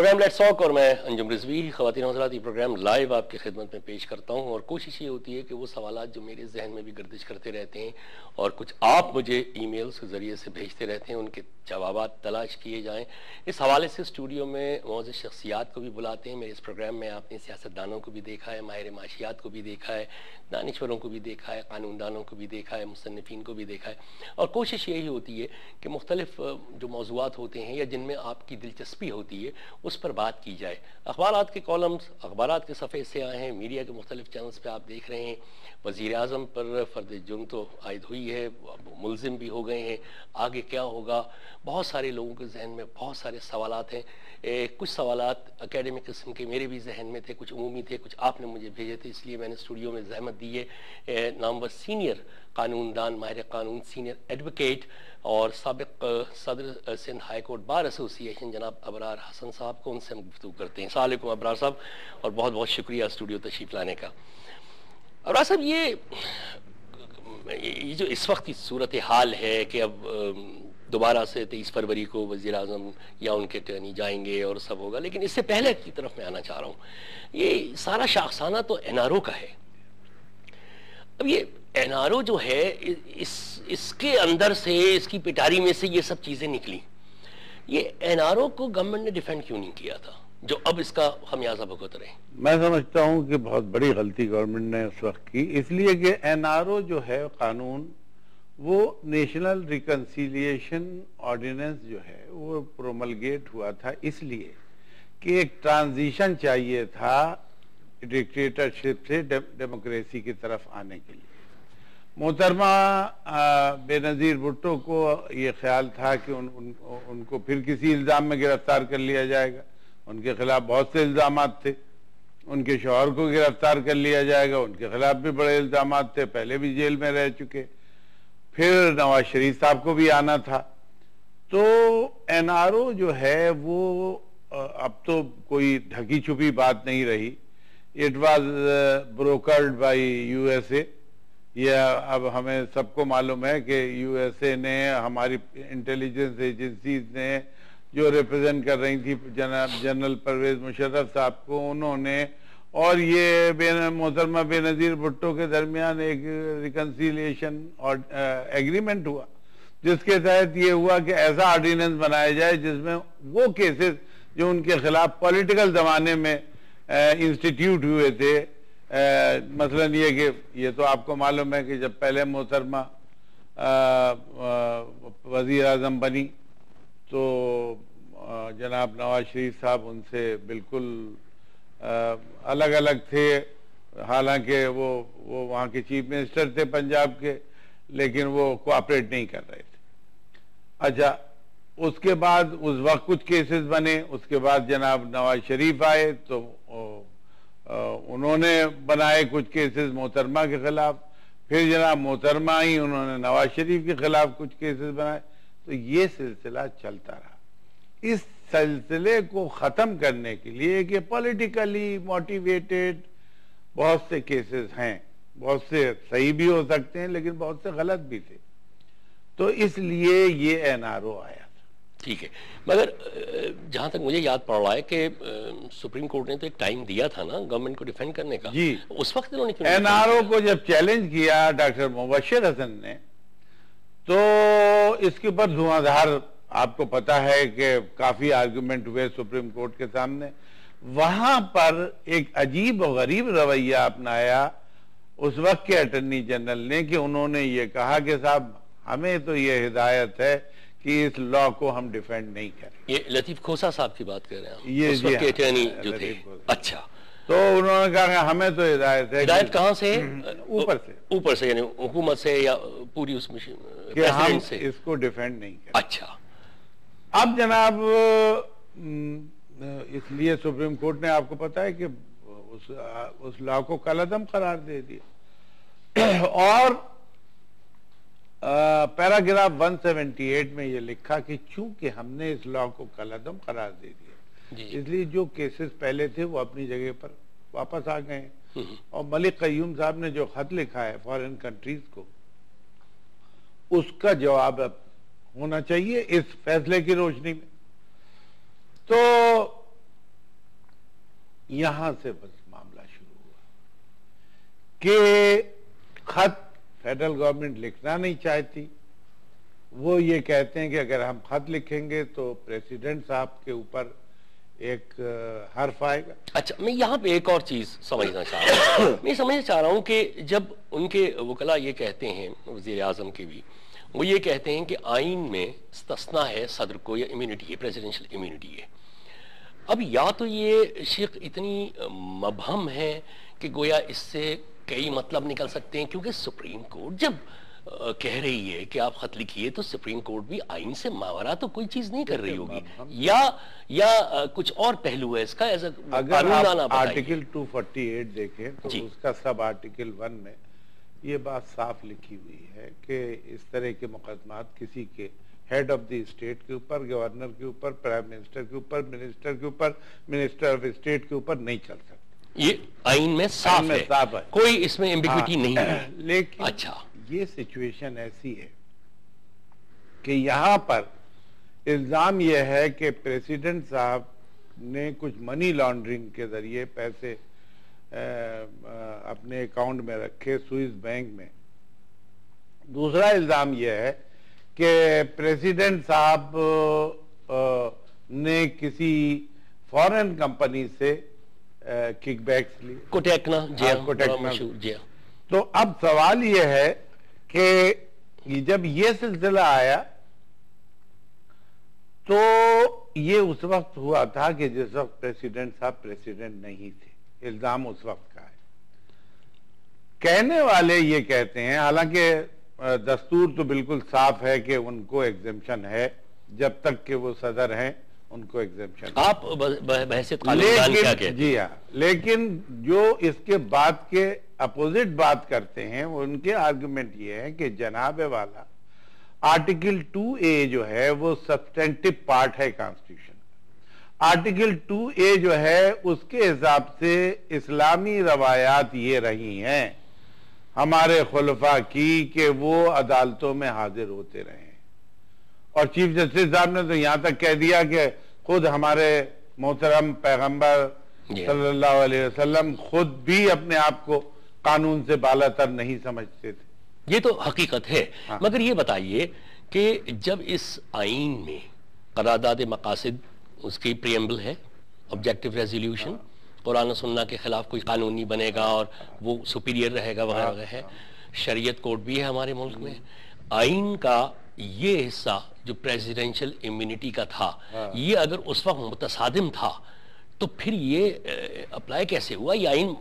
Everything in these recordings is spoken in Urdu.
پروگرام لیٹس ٹاک اور میں انجم رضوی خواتین حضرات یہ پروگرام لائیو آپ کی خدمت میں پیش کرتا ہوں، اور کوشش یہ ہوتی ہے کہ وہ سوالات جو میرے ذہن میں بھی گردش کرتے رہتے ہیں اور کچھ آپ مجھے ای میلز کے ذریعے سے بھیجتے رہتے ہیں، ان کے جوابات تلاش کیے جائیں۔ اس حوالے سے اسٹوڈیو میں معزز شخصیات کو بھی بلاتے ہیں۔ میرے اس پروگرام میں آپ نے سیاستدانوں کو بھی دیکھا ہے، ماہر معاشیات کو بھی دیکھا ہے، دانشوروں کو بھی دیکھا ہے، قانون دانوں کو بھی دیکھا ہے، مصنفین کو بھی دیکھا ہے، اور کوشش یہی ہوتی ہے کہ مختلف جو موضوعات ہوتے ہیں یا جن میں آپ کی دلچسپی ہوتی ہے اس پر بات کی جائے۔ اخبارات کے کالمز، اخبارات کے صفحے سے آئے ہیں، میڈیا کے مختلف چینلز پہ آپ دیکھ رہے ہیں۔ وزیر اعظم پر فرد جرم تو عائد ہوئی ہے، ملزم بھی ہو گئے ہیں، آگے کیا ہوگا؟ بہت سارے لوگوں کے ذہن میں بہت سارے سوالات ہیں۔ کچھ سوالات اکیڈمک قسم کے میرے بھی ذہن میں تھے، کچھ عمومی تھے، کچھ آپ نے مجھے بھیجے تھے، اس لیے میں نے اسٹوڈیو میں زحمت دی ہے۔ نامور سینئر قانون دان، ماہر قانون، سینئر ایڈوکیٹ اور سابق صدر سندھ ہائی کورٹ بار ایسوسی ایشن جناب ابرار حسن صاحب کو، ان سے ہم گفتگو کرتے ہیں۔ السلام علیکم ابرار صاحب، اور بہت بہت شکریہ اسٹوڈیو تشریف لانے کا۔ ابرار صاحب، یہ جو اس وقت کی صورتحال ہے کہ اب دوبارہ سے 23 فروری کو وزیر اعظم یا ان کے اٹارنی جائیں گے اور سب ہوگا، لیکن اس سے پہلے کی طرف میں آنا چاہ رہا ہوں۔ یہ سارا شاخسانہ تو این آر او کا ہے۔ اب یہ این آر او جو ہے، اس کے اندر سے، اس کی پٹاری میں سے یہ سب چیزیں نکلی۔ یہ این آر او کو گورنمنٹ نے ڈیفینڈ کیوں نہیں کیا تھا جو اب اس کا خمیازہ بھگت رہے ہیں؟ میں سمجھتا ہوں کہ بہت بڑی غلطی گورنمنٹ نے اس وقت کی، اس لیے کہ این آر او جو ہے قانون، وہ نیشنل ریکنسیلیشن آرڈیننس جو ہے وہ پروملگیٹ ہوا تھا اس لیے کہ ایک ٹرانزیشن چاہیے تھا ڈکٹیٹرشپ سے ڈیموکریسی کی طرف آنے کے لیے۔ محترمہ بے نظیر بھٹو کو یہ خیال تھا کہ ان کو پھر کسی الزام میں گرفتار کر لیا جائے گا، ان کے خلاف بہت سے الزامات تھے، ان کے شوہر کو گرفتار کر لیا جائے گا، ان کے خلاف بھی بڑے الزامات تھے، پہلے بھی جیل میں رہ چکے، پھر نواز شریف صاحب کو بھی آنا تھا۔ تو این آر او جو ہے وہ اب تو کوئی ڈھکی چھپی بات نہیں رہی، it was brokered by U S A. یہ اب ہمیں سب کو معلوم ہے کہ یو ایس اے نے، ہماری انٹیلیجنس ایجنسیز نے جو ریپرزینٹ کر رہی تھی جناب جنرل پرویز مشرف صاحب کو، انہوں نے، اور یہ محترمہ بے نظیر بھٹو کے درمیان ایک ریکنسیلیشن ایگریمنٹ ہوا، جس کے تحت یہ ہوا کہ ایسا آرڈیننس بنایا جائے جس میں وہ کیسز جو ان کے خلاف پولیٹیکل زمانے میں انسٹیٹیوٹ ہوئے تھے، مثلا یہ کہ یہ تو آپ کو معلوم ہے کہ جب پہلے محترمہ وزیر اعظم بنی تو جناب نواز شریف صاحب ان سے بالکل الگ الگ تھے، حالانکہ وہ وہاں کے چیف منسٹر تھے پنجاب کے، لیکن وہ کوآپریٹ نہیں کر رہے تھے۔ اچھا، اس کے بعد اس وقت کچھ کیسز بنے، اس کے بعد جناب نواز شریف آئے تو انہوں نے بنائے کچھ کیسز محترمہ کے خلاف، پھر جناب محترمہ آئی، انہوں نے نواز شریف کے خلاف کچھ کیسز بنائے، تو یہ سلسلہ چلتا رہا۔ اس سلسلے کو ختم کرنے کے لیے کہ پولیٹیکلی موٹیویٹڈ بہت سے کیسز ہیں، بہت سے صحیح بھی ہو سکتے ہیں لیکن بہت سے غلط بھی تھے، تو اس لیے یہ این آر او آیا تھا۔ ٹھیک ہے، مگر جہاں تک مجھے یاد پڑ رہا ہے کہ سپریم کورٹ نے تو ایک ٹائم دیا تھا نا گورنمنٹ کو ڈیفینڈ کرنے کا، جی، اس وقت انہوں نے کیوں این آر او کو جب چیلنج کیا ڈاکٹر مبشر حسن نے، تو اس کے اوپر دھواں دھار آپ کو پتا ہے کہ کافی آرگومنٹ ہوئے سپریم کورٹ کے سامنے۔ وہاں پر ایک عجیب و غریب رویہ اپنایا اس وقت کے اٹارنی جنرل نے کہ انہوں نے یہ کہا کہ صاحب ہمیں تو یہ ہدایت ہے کہ اس لا کو ہم ڈیفینڈ نہیں کریں۔ یہ لطیف کھوسہ صاحب کی بات کر رہے ہیں، یہ اس وقت کے اٹارنی جو تھے۔ اچھا، تو انہوں نے کہا کہ ہمیں تو ہدایت ہے، ہدایت کہاں سے؟ اوپر سے، یعنی حکومت سے یا پوری اس کہ ہم اس کو ڈیفینڈ نہیں کریں۔ اچھا، اب جناب اس لیے سپریم کورٹ نے، آپ کو پتا ہے کہ اس لا کو کالعدم قرار دے دیا، اور پیراگراف 178 میں یہ لکھا کہ چونکہ ہم نے اس لا کو کالعدم قرار دے دیا، اس لیے جو کیسز پہلے تھے وہ اپنی جگہ پر واپس آ گئے ہیں۔ اور ملک قیوم صاحب نے جو خط لکھا ہے فارن کنٹریز کو، اس کا جواب اب ہونا چاہیے اس فیصلے کی روشنی میں۔ تو یہاں سے بس معاملہ شروع ہوا کہ خط فیڈرل گورنمنٹ لکھنا نہیں چاہتی. وہ یہ کہتے ہیں کہ اگر ہم خط لکھیں گے تو پریزیڈنٹ صاحب کے اوپر ایک حرف آئے گا. اچھا میں یہاں پہ ایک اور چیز سمجھنا چاہ رہا ہوں. میں سمجھنا چاہ رہا ہوں کہ جب ان کے وکلاء یہ کہتے ہیں، وزیر اعظم کے بھی، وہ یہ کہتے ہیں کہ آئین میں استثناء ہے صدر کو یا امیونٹی ہے، پریزیڈنشل امیونٹی ہے. اب یا تو یہ شق اتنی مبہم ہے کہ گویا اس سے کئی مطلب نکل سکتے ہیں، کیونکہ سپریم کورٹ جب کہہ رہی ہے کہ آپ خط لکھیے تو سپریم کورٹ بھی آئین سے ماورا تو کوئی چیز نہیں کر رہی ہوگی، یا کچھ اور پہلو ہے اس کا. اگر آپ آرٹیکل 248 دیکھیں تو اس کا سب آرٹیکل 1 میں یہ بات صاف لکھی ہوئی ہے کہ اس طرح کے مقدمات کسی کے ہیڈ آف دی اسٹیٹ کے اوپر، گورنر کے اوپر، پرائم منسٹر کے اوپر، منسٹر کے اوپر، منسٹر آف اسٹیٹ کے اوپر نہیں چل سکتے. یہ آئین میں صاف ہے، کوئی اس میں ایمبیگوٹی نہیں ہے. لیکن اچھا یہ سچویشن ایسی ہے کہ یہاں پر الزام یہ ہے کہ پریزیڈنٹ صاحب نے کچھ منی لانڈرنگ کے ذریعے پیسے اپنے اکاؤنٹ میں رکھے سوئس بینک میں. دوسرا الزام یہ ہے کہ پریزیڈنٹ صاحب نے کسی فورن کمپنی سے کک بیکس لی، کوٹیکنا. تو اب سوال یہ ہے کہ جب یہ سلسلہ آیا تو یہ اس وقت ہوا تھا کہ جس وقت پریزیڈنٹ صاحب پریزیڈنٹ نہیں تھے. الزام اس وقت کا ہے. کہنے والے یہ کہتے ہیں، حالانکہ دستور تو بالکل صاف ہے کہ ان کو ایگزمپشن ہے، جب تک کہ وہ صدر ہیں ان کو ایگزمپشن. آپ بحیثیت قانون کیا کہتے ہیں؟ جی ہاں، لیکن جو اس کے بعد کے اپوزٹ بات کرتے ہیں ان کے آرگومنٹ یہ ہے کہ جناب والا آرٹیکل 2A جو ہے وہ سبسٹینٹو پارٹ ہے کانسٹیٹیوشن. آرٹیکل 2A جو ہے اس کے حساب سے اسلامی روایات یہ رہی ہیں ہمارے خلفاء کی کہ وہ عدالتوں میں حاضر ہوتے رہے. اور چیف جسٹس صاحب نے تو یہاں تک کہہ دیا کہ خود ہمارے محترم پیغمبر صلی اللہ علیہ وسلم خود بھی اپنے آپ کو قانون سے بالا تر نہیں سمجھتے تھے. یہ تو حقیقت ہے. مگر یہ بتائیے کہ جب اس آئین میں قرارداد مقاصد اس کی پریمبل ہے، آبجیکٹیو ریزولوشن، قرآن و سنہ کے خلاف کوئی قانون نہیں بنے گا اور وہ سپیریئر رہے گا وغیرہ وغیرہ ہے، شریعت کوڈ بھی ہے ہمارے ملک میں. آئین کا یہ حصہ جو پریزیڈنشل امیونٹی کا تھا، یہ اگر اس وقت متصادم تھا تو پھر یہ اپلائی کیسے ہوا؟ یہ آئین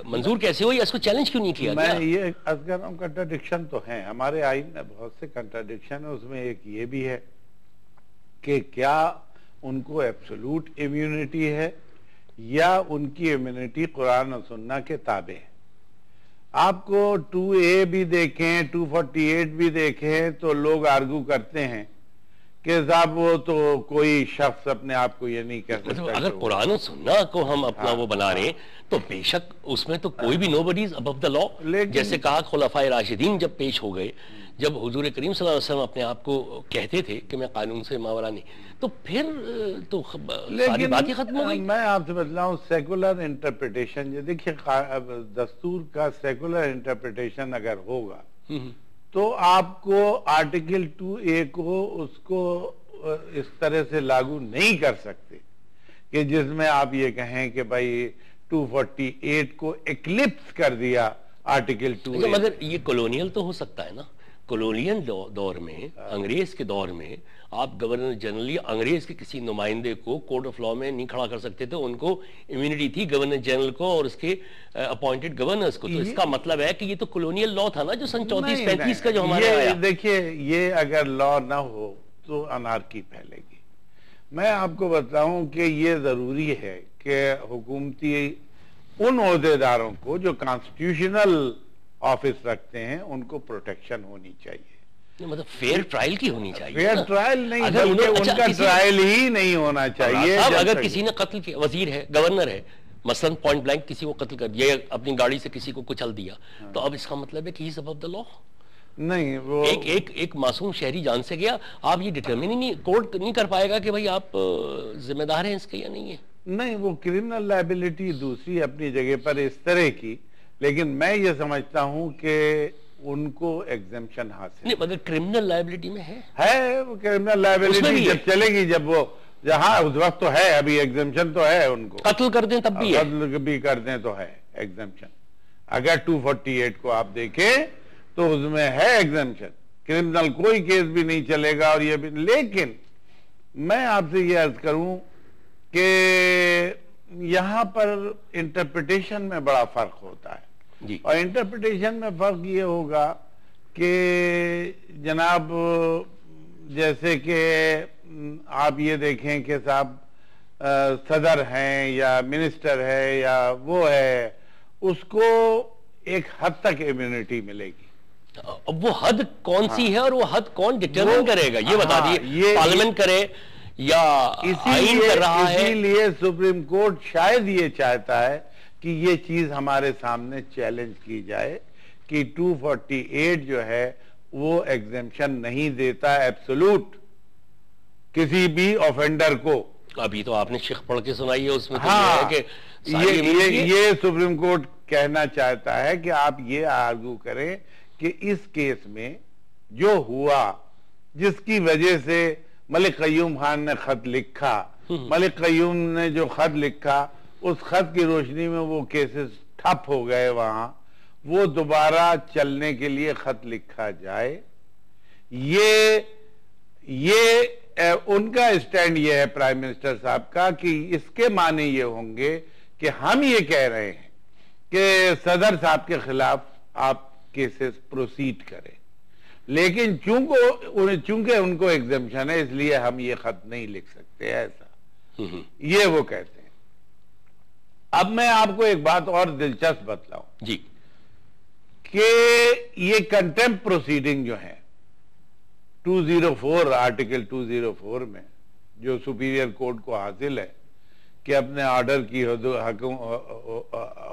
منظور کیسے ہوا؟ یا اس کو چیلنج کیوں نہیں کیا گیا؟ میں یہ عرض کر رہا ہوں کنٹراڈکشن تو ہیں ہمارے آئین میں، بہت سے کنٹراڈکشن ہے. اس میں ایک یہ بھی ہے کہ کیا ان کو ایبسولوٹ امیونٹی ہے یا ان کی امیونٹی قرآن و سنہ کے تابع ہے. آپ کو 2A بھی دیکھیں، 248 بھی دیکھیں تو لوگ آرگو کرتے ہیں کہ صاحب وہ تو کوئی شخص اپنے آپ کو یہ نہیں کہہ سکتا. اگر قرآن و سنہ کو ہم اپنا وہ بنا رہے ہیں تو بے شک اس میں تو کوئی بھی nobody is above the law. جیسے کہا خلفائے راشدین جب پیش ہو گئے، جب حضور کریم صلی اللہ علیہ وسلم اپنے آپ کو کہتے تھے کہ میں قانون سے ماورا نہیں، تو پھر تو ساری بات ہی ختم ہو گئی. میں آپ سے بتلاؤں سیکولر انٹرپریٹیشن، یہ دیکھیے دستور کا سیکولر انٹرپریٹیشن اگر ہوگا تو آپ کو آرٹیکل 2A کو اس کو اس طرح سے لاگو نہیں کر سکتے کہ جس میں آپ یہ کہیں کہ بھائی 248 کو ایکلپس کر دیا آرٹیکل 2A. مگر یہ کولونیل تو ہو سکتا ہے نا. کولونیل دور میں، انگریز کے دور میں، آپ گورنر جنرل یا انگریز کے کسی نمائندے کو کوڈ آف لاء میں نہیں کھڑا کر سکتے تھے. ان کو امیونٹی تھی گورنر جنرل کو اور اس کے اپوائنٹڈ گورنرز کو. تو اس کا مطلب ہے کہ یہ تو کولونیل لاء تھا نا جو سن 34-35 کا جو ہمارے آیا. دیکھیے یہ اگر لاء نہ ہو تو انارکی پھیلے گی. میں آپ کو بتاؤں کہ یہ ضروری ہے کہ حکومتی ان عہدیداروں کو جو کانسٹیٹیوشنل آفس رکھتے ہیں ان کو پروٹیکشن ہونی چاہیے. مطلب فیئر ٹرائل کی ہونی چاہیے. فیئر ٹرائل نہیں، بلکہ ان کا ٹرائل ہی نہیں ہونا چاہیے. اگر کسی نے قتل کیا، وزیر ہے، گورنر ہے، مثلا پوائنٹ بلینک کسی کو قتل کر دیا یا اپنی گاڑی سے کسی کو کچل دیا، تو اب اس کا مطلب ہے کہ ہی سبب دا لا نہیں. وہ ایک معصوم شہری جان سے گیا. آپ یہ ڈٹرمن ہی نہیں، کورٹ نہیں کر پائے گا کہ بھئی آپ ذمہ دار ہیں اس کے یا نہیں ہے. نہیں وہ کرمنل لائبلٹی دوسری اپنی جگہ پر اس طرح کی، لیکن میں یہ سمجھتا ہوں کہ ان کو ایگزمپشن حاصل نہیں، مگر کرمنل لائبلٹی میں ہے وہ کرمنل لائبلٹی جب چلے گی، جب وہ جہاں اس وقت تو ہے، ابھی ایگزمپشن تو ہے ان کو، قتل کر دیں تب بھی ہے، قتل بھی کر دیں تو ہے ایگزمپشن. اگر 248 کو آپ دیکھیں تو اس میں ہے ایگزمپشن، کرمنل کوئی کیس بھی نہیں چلے گا اور یہ بھی. لیکن میں آپ سے یہ عرض کروں کہ یہاں پر انٹرپریٹیشن میں بڑا فرق ہوتا ہے جی. اور انٹرپریٹیشن میں فرق یہ ہوگا کہ جناب جیسے کہ آپ یہ دیکھیں کہ صاحب صدر ہیں یا منسٹر ہے یا وہ ہے، اس کو ایک حد تک امیونٹی ملے گی. اب وہ حد کون سی ہے اور وہ حد کون ڈیٹرمن کرے گا، یہ بتا دیجیے. پارلیمنٹ کرے یا آئین کر رہا ہے؟ اسی لیے سپریم کورٹ شاید یہ چاہتا ہے کہ یہ چیز ہمارے سامنے چیلنج کی جائے کہ 248 جو ہے وہ ایگزمپشن نہیں دیتا ایبسولوٹ کسی بھی آفینڈر کو. ابھی تو آپ نے شیخ پڑھ کے سنائی ہے، اس میں تو ہاں، یہ ہے کہ یہ سپریم کورٹ کہنا چاہتا ہے کہ آپ یہ آرگو کریں کہ اس کیس میں جو ہوا، جس کی وجہ سے ملک قیوم خان نے خط لکھا، ملک قیوم نے جو خط لکھا اس خط کی روشنی میں وہ کیسز ٹھپ ہو گئے، وہاں وہ دوبارہ چلنے کے لیے خط لکھا جائے. یہ ان کا اسٹینڈ یہ ہے پرائم منسٹر صاحب کا کہ اس کے معنی یہ ہوں گے کہ ہم یہ کہہ رہے ہیں کہ صدر صاحب کے خلاف آپ کیسز پروسیڈ کریں، لیکن چونکہ ان کو ایگزمپشن ہے اس لیے ہم یہ خط نہیں لکھ سکتے ایسا، یہ وہ کہتے ہیں. اب میں آپ کو ایک بات اور دلچسپ بتلاؤں جی کہ یہ کنٹمپٹ پروسیڈنگ جو ہے 204 آرٹیکل 204 میں جو سپیریئر کورٹ کو حاصل ہے کہ اپنے آرڈر کی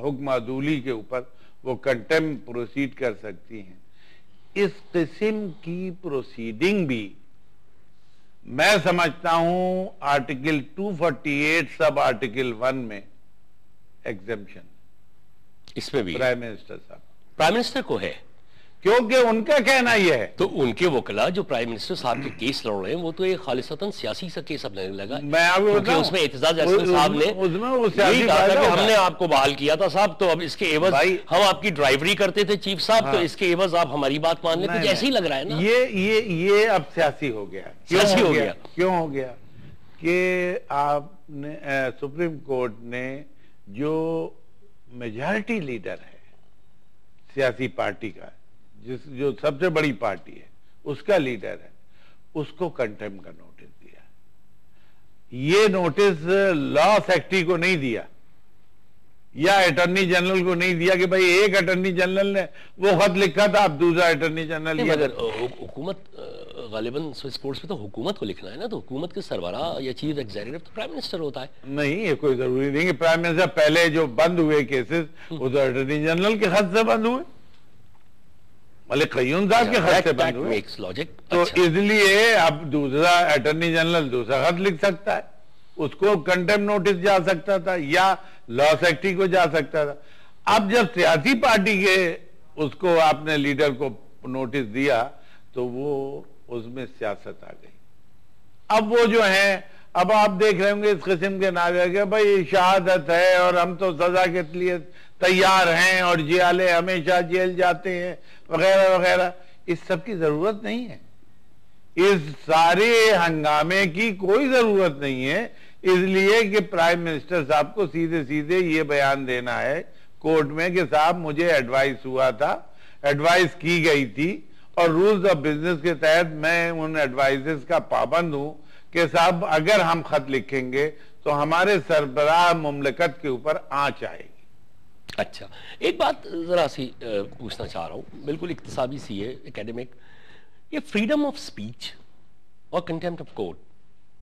حکم عدولی کے اوپر وہ کنٹمپٹ پروسیڈ کر سکتی ہیں، اس قسم کی پروسیڈنگ بھی میں سمجھتا ہوں آرٹیکل 248 سب آرٹیکل 1 میں ایگزمپشن اس میں بھی پرائم منسٹر صاحب، پرائم منسٹر کو ہے، کیونکہ ان کا کہنا یہ ہے. تو ان کے وکلا جو پرائم منسٹر صاحب کے کیس لڑ رہے ہیں وہ تو ایک خالصتاً سیاسی سا کیس اب لگنے لگا. میں آپ کو بتاؤں اس میں اعتزاز احسن صاحب نے یہی کہا تھا کہ ہم نے آپ کو بحال کیا تھا صاحب، تو اب اس کے عوض ہم آپ کی ڈرائیوری کرتے تھے چیف صاحب، تو اس کے عوض آپ ہماری بات مان لیں. کچھ ایسے ہی لگ رہا ہے نا. یہ اب سیاسی ہو گیا. سیاسی ہو گیا. کیوں ہو گیا؟ کہ آپ نے سپریم کورٹ نے جو میجارٹی لیڈر ہے سیاسی پارٹی کا، جو سب سے بڑی پارٹی ہے اس کا لیڈر ہے، اس کو کنٹمپٹ کا نوٹس دیا. یہ نوٹس لا سیکٹری کو نہیں دیا یا اٹارنی جنرل کو نہیں دیا کہ بھائی ایک اٹارنی جنرل نے وہ خط لکھا تھا اب دوسرا اٹارنی جنرل. مگر حکومت غالباً سوئس کورٹس میں تو حکومت کو لکھنا ہے نا، تو حکومت کے سربراہ یا چیف ایگزیکٹو تو پرائم منسٹر ہوتا ہے. نہیں، یہ کوئی ضروری نہیں کہ پرائم منسٹر. پہلے جو بند ہوئے کیسز وہ تو اٹارنی جنرل کے خط سے بند ہوئے، ملک قیوم صاحب کے خط سے بند ہوئے. تو اس لیے اب دوسرا اٹارنی جنرل دوسرا خط لکھ سکتا ہے، اس کو کنٹمپٹ نوٹس جا سکتا تھا یا لا سیکٹری کو جا سکتا تھا. اب جب سیاسی پارٹی کے اس کو آپ نے لیڈر کو نوٹس دیا تو وہ اس میں سیاست آ گئی. اب وہ جو ہیں، اب آپ دیکھ رہے ہوں گے اس قسم کے نعرے کہ بھائی شہادت ہے اور ہم تو سزا کے لیے تیار ہیں اور جیالے ہمیشہ جیل جاتے ہیں وغیرہ وغیرہ. اس سب کی ضرورت نہیں ہے، اس سارے ہنگامے کی کوئی ضرورت نہیں ہے. اس لیے کہ پرائم منسٹر صاحب کو سیدھے سیدھے یہ بیان دینا ہے کورٹ میں کہ صاحب مجھے ایڈوائس ہوا تھا، ایڈوائس کی گئی تھی اور رولز آف بزنس کے تحت میں ان ایڈوائزز کا پابند ہوں کہ صاحب اگر ہم خط لکھیں گے تو ہمارے سربراہ مملکت کے اوپر آنچ آئے گی. اچھا، ایک بات ذرا سی پوچھنا چاہ رہا ہوں، بالکل اقتصادی سی ہے، اکیڈمک. یہ فریڈم آف سپیچ اور کنٹمپٹ آف کورٹ